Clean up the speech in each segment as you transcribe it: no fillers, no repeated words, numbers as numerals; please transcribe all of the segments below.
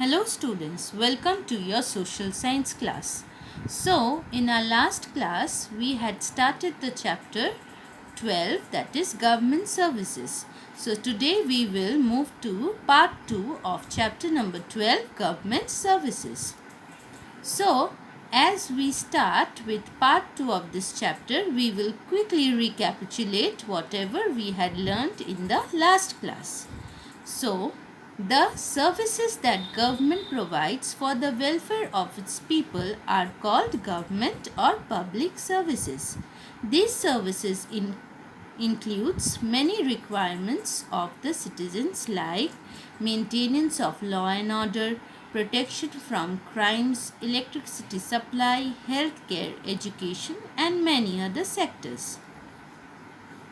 Hello students, welcome to your social science class. So, in our last class, we had started the chapter 12, that is government services. So, today we will move to part 2 of chapter number 12, government services. So, as we start with part 2 of this chapter, we will quickly recapitulate whatever we had learned in the last class. So, the services that government provides for the welfare of its people are called government or public services. These services includes many requirements of the citizens like maintenance of law and order, protection from crimes, electricity supply, healthcare, education and many other sectors.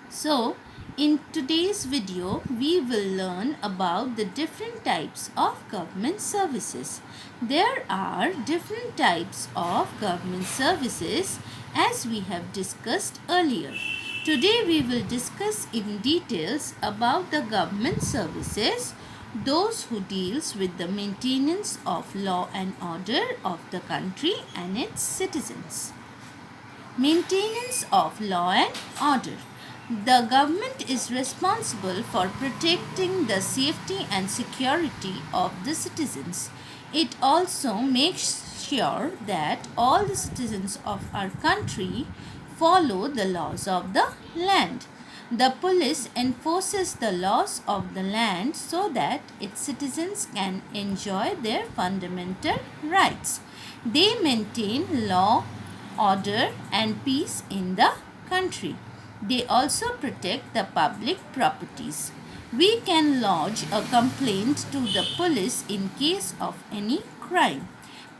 So, in today's video, we will learn about the different types of government services. There are different types of government services as we have discussed earlier. Today, we will discuss in details about the government services, those who deals with the maintenance of law and order of the country and its citizens. Maintenance of law and order. The government is responsible for protecting the safety and security of the citizens. It also makes sure that all the citizens of our country follow the laws of the land. The police enforces the laws of the land so that its citizens can enjoy their fundamental rights. They maintain law, order and peace in the country. They also protect the public properties. We can lodge a complaint to the police in case of any crime.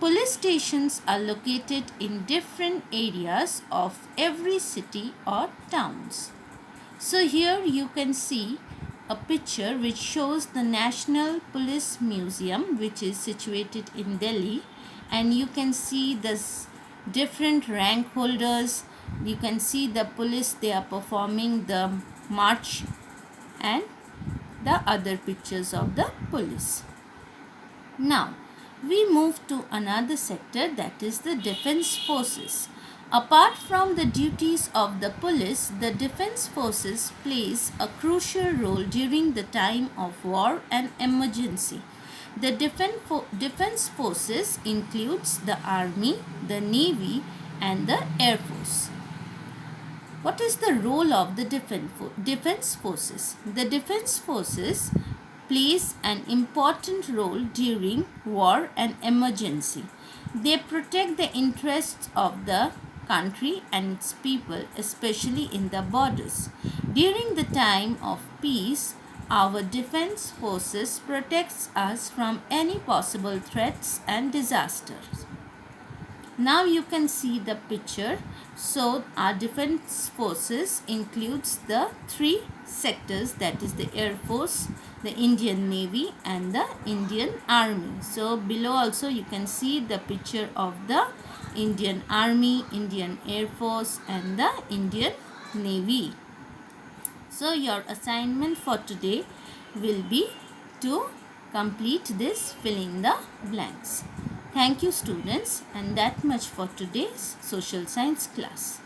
Police stations are located in different areas of every city or towns. So here you can see a picture which shows the National Police Museum, which is situated in Delhi, and you can see this different rank holders. You can see the police, they are performing the march and the other pictures of the police. Now we move to another sector, that is the defense forces. Apart from the duties of the police, the defense forces plays a crucial role during the time of war and emergency. The defense forces includes the army, the navy and the air force. What is the role of the defense forces? The defense forces plays an important role during war and emergency. They protect the interests of the country and its people, especially in the borders. During the time of peace, our defense forces protects us from any possible threats and disasters. Now you can see the picture. So our defense forces includes the three sectors, that is the Air Force, the Indian Navy and the Indian Army. So below also you can see the picture of the Indian Army, Indian Air Force and the Indian Navy. So your assignment for today will be to complete this filling the blanks. Thank you students, and that much for today's social science class.